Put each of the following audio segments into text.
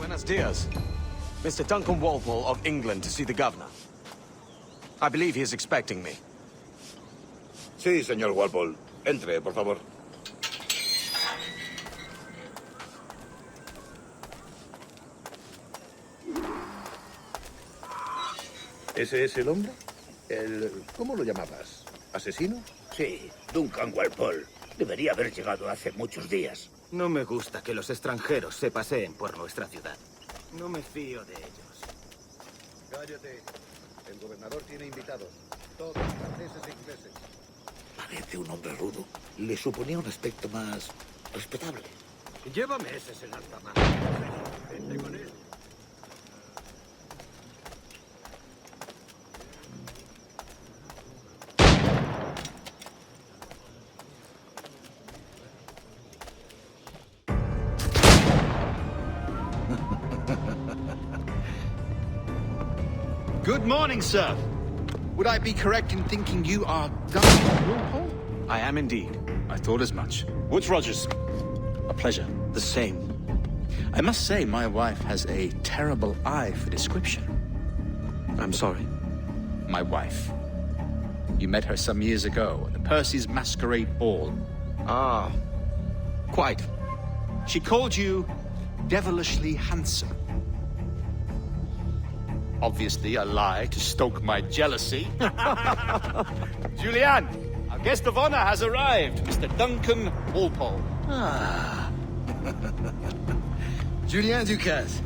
Buenos dias. Mr. Duncan Walpole of England to see the governor. I believe he is expecting me. Sí, señor Walpole. Entre, por favor. ¿Ese es el hombre? ¿Cómo lo llamabas? ¿Asesino? Sí, Duncan Walpole. Debería haber llegado hace muchos días. No me gusta que los extranjeros se paseen por nuestra ciudad. No me fío de ellos. Cállate. El gobernador tiene invitados. Todos franceses e ingleses. Parece un hombre rudo. Le suponía un aspecto más respetable. Llévame ese en alta mar. Vente con él. Good morning, sir. Would I be correct in thinking you are Governor Walpole? I am indeed. I thought as much. Woods Rogers. A pleasure. The same. I must say, my wife has a terrible eye for description. I'm sorry. My wife. You met her some years ago at the Percy's Masquerade Ball. Ah, quite. She called you devilishly handsome. Obviously a lie to stoke my jealousy. Julianne, our guest of honor has arrived, Mr. Duncan Walpole. Ah. Julien Ducasse.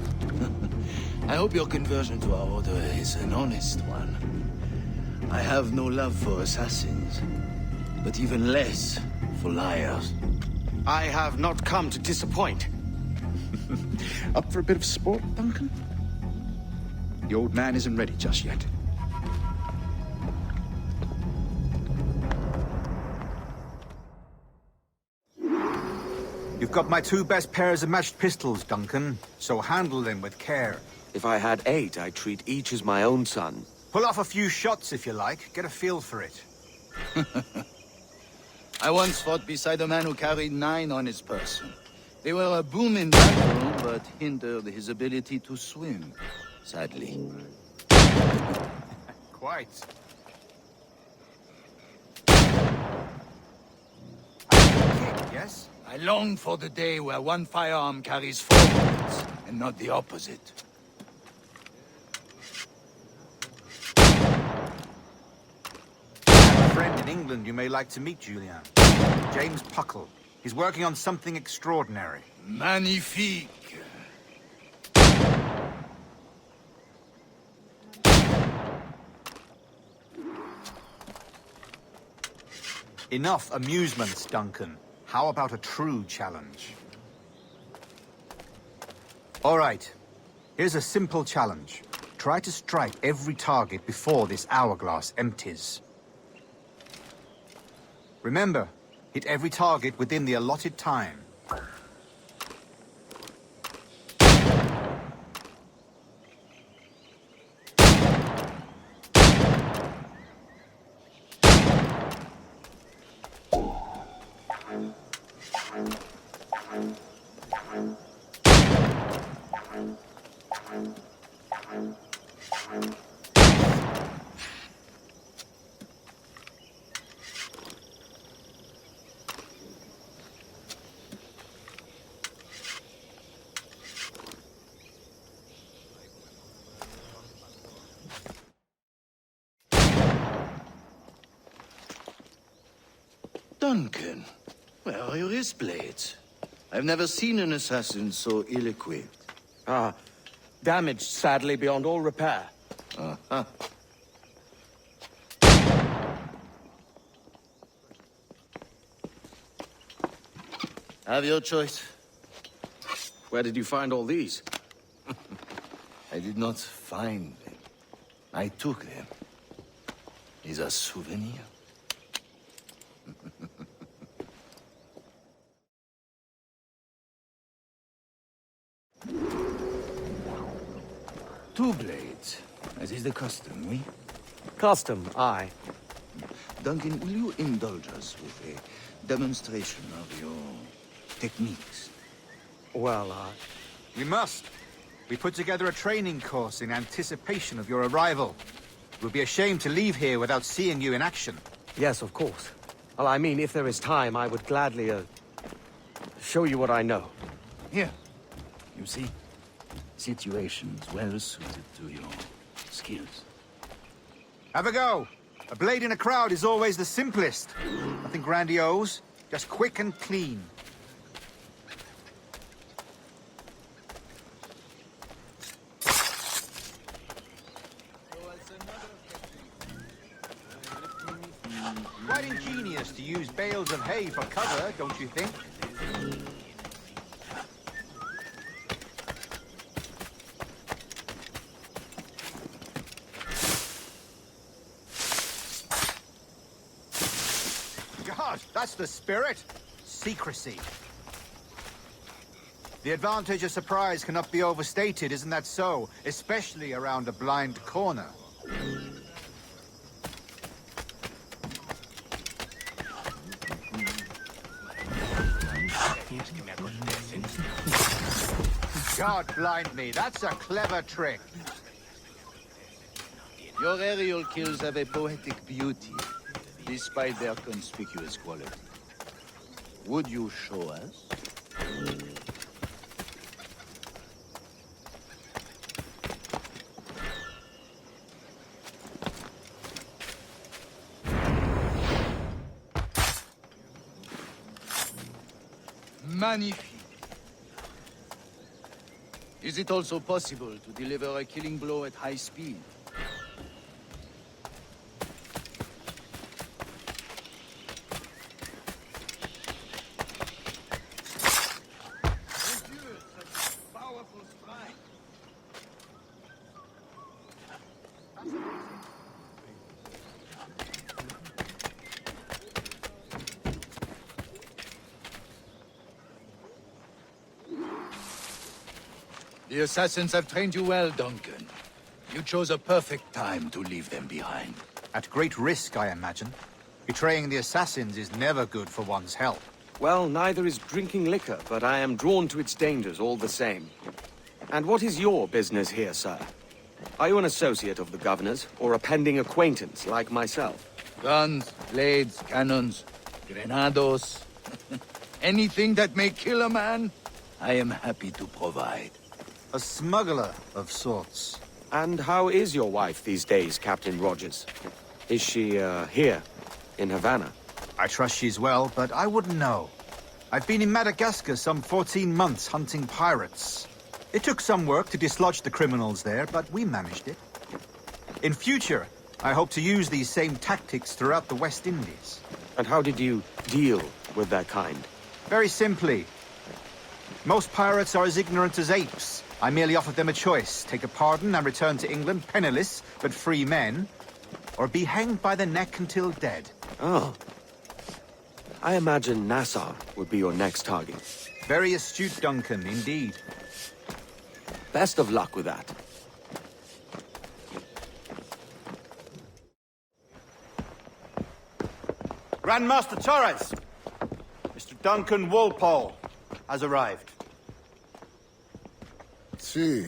I hope your conversion to our order is an honest one. I have no love for assassins, but even less for liars. I have not come to disappoint. Up for a bit of sport, Duncan? The old man isn't ready just yet. You've got my two best pairs of matched pistols, Duncan, so handle them with care. If I had 8, I'd treat each as my own son. Pull off a few shots if you like, get a feel for it. I once fought beside a man who carried 9 on his person. They were a boom in battle, but hindered his ability to swim, sadly. Quite. Yes? I long for the day where one firearm carries 4 bullets, and not the opposite. I have a friend in England you may like to meet, Julian. James Puckle. He's working on something extraordinary. Magnifique! Enough amusements, Duncan. How about a true challenge? All right. Here's a simple challenge. Try to strike every target before this hourglass empties. Remember, hit every target within the allotted time. Duncan, where are your wrist blades? I've never seen an assassin so ill-equipped. Ah, damaged sadly beyond all repair. Uh-huh. Have your choice. Where did you find all these? I did not find them. I took them. Is a souvenir. Two blades, as is the custom, oui? Custom, aye. Duncan, will you indulge us with a demonstration of your techniques? Well, We must. We put together a training course in anticipation of your arrival. It would be a shame to leave here without seeing you in action. Yes, of course. Well, I mean, if there is time, I would gladly, show you what I know. Here. You see? Situations well suited to your skills. Have a go. A blade in a crowd is always the simplest. Nothing grandiose, just quick and clean. Quite ingenious to use bales of hay for cover, don't you think? God, that's the spirit. Secrecy. The advantage of surprise cannot be overstated, isn't that so? Especially around a blind corner. God blind me, that's a clever trick. Your aerial kills have a poetic beauty, despite their conspicuous quality. Would you show us? Magnifique. Is it also possible to deliver a killing blow at high speed? The assassins have trained you well, Duncan. You chose a perfect time to leave them behind. At great risk, I imagine. Betraying the assassins is never good for one's health. Well, neither is drinking liquor, but I am drawn to its dangers all the same. And what is your business here, sir? Are you an associate of the governor's, or a pending acquaintance like myself? Guns, blades, cannons, grenados. Anything that may kill a man, I am happy to provide. A smuggler of sorts. And how is your wife these days, Captain Rogers? Is she, here, in Havana? I trust she's well, but I wouldn't know. I've been in Madagascar some 14 months hunting pirates. It took some work to dislodge the criminals there, but we managed it. In future, I hope to use these same tactics throughout the West Indies. And how did you deal with that kind? Very simply. Most pirates are as ignorant as apes. I merely offered them a choice. Take a pardon and return to England penniless, but free men. Or be hanged by the neck until dead. Oh. I imagine Nassau would be your next target. Very astute, Duncan, indeed. Best of luck with that. Grandmaster Torres! Mr. Duncan Walpole has arrived. See.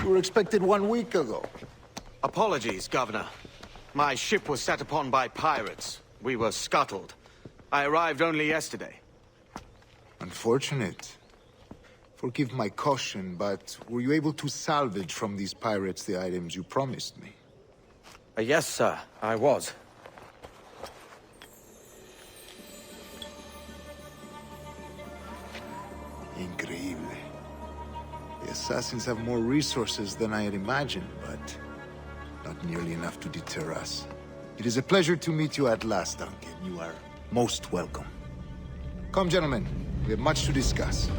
You were expected 1 week ago. Apologies, Governor. My ship was set upon by pirates. We were scuttled. I arrived only yesterday. Unfortunate. Forgive my caution, but were you able to salvage from these pirates the items you promised me? Yes, sir, I was. Increíble. The assassins have more resources than I had imagined, but not nearly enough to deter us. It is a pleasure to meet you at last, Duncan. You are most welcome. Come, gentlemen. We have much to discuss.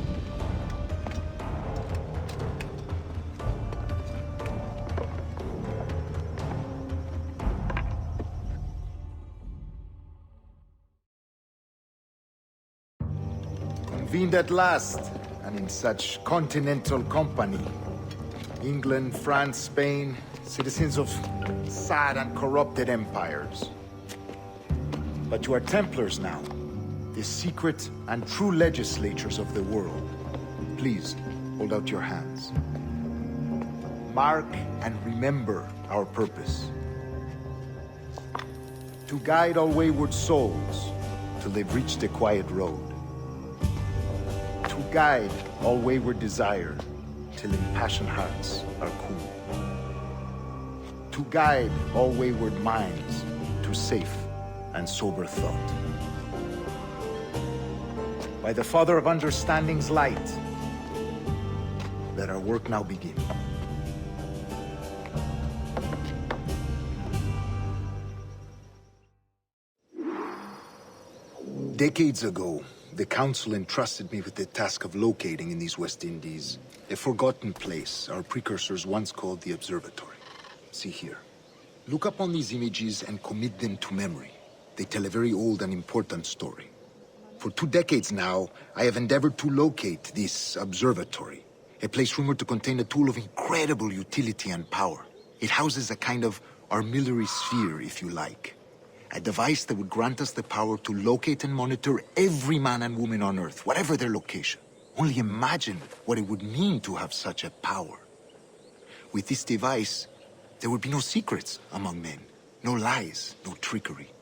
Convened at last, and in such continental company. England, France, Spain, citizens of sad and corrupted empires. But you are Templars now, the secret and true legislators of the world. Please, hold out your hands. Mark and remember our purpose. To guide all wayward souls till they've reached a quiet road. To guide all wayward desire till impassioned hearts are cool. To guide all wayward minds to safe and sober thought. By the Father of Understanding's light, let our work now begin. Decades ago, the Council entrusted me with the task of locating in these West Indies a forgotten place our precursors once called the Observatory. See here. Look up on these images and commit them to memory. They tell a very old and important story. For 2 decades now, I have endeavored to locate this observatory, a place rumored to contain a tool of incredible utility and power. It houses a kind of armillary sphere, if you like. A device that would grant us the power to locate and monitor every man and woman on Earth, whatever their location. Only imagine what it would mean to have such a power. With this device, there would be no secrets among men, no lies, no trickery.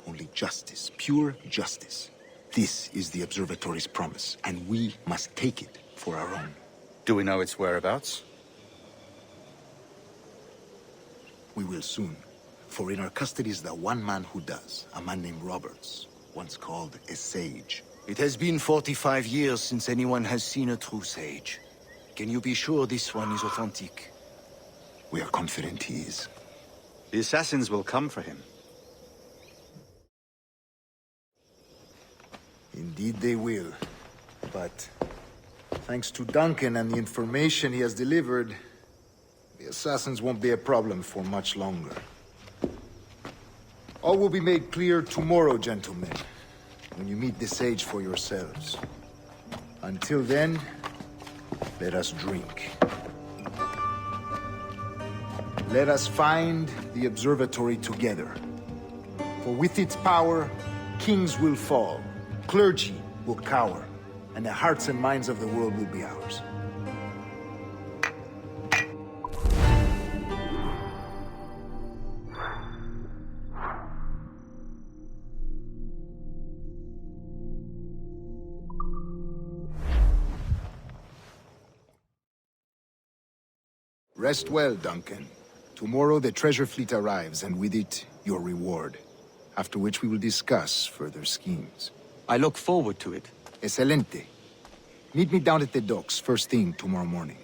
Only justice, pure justice. This is the Observatory's promise, and we must take it for our own. Do we know its whereabouts? We will soon. For in our custody is the one man who does, a man named Roberts, once called a sage. It has been 45 years since anyone has seen a true sage. Can you be sure this one is authentic? We are confident he is. The assassins will come for him. Indeed they will. But thanks to Duncan and the information he has delivered, the assassins won't be a problem for much longer. All will be made clear tomorrow, gentlemen, when you meet the sage for yourselves. Until then, let us drink. Let us find the observatory together. For with its power, kings will fall, clergy will cower, and the hearts and minds of the world will be ours. Rest well, Duncan. Tomorrow the treasure fleet arrives, and with it, your reward. After which we will discuss further schemes. I look forward to it. Excelente. Meet me down at the docks first thing tomorrow morning.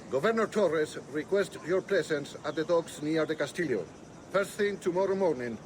Governor Torres requests your presence at the docks near the Castillo. First thing tomorrow morning,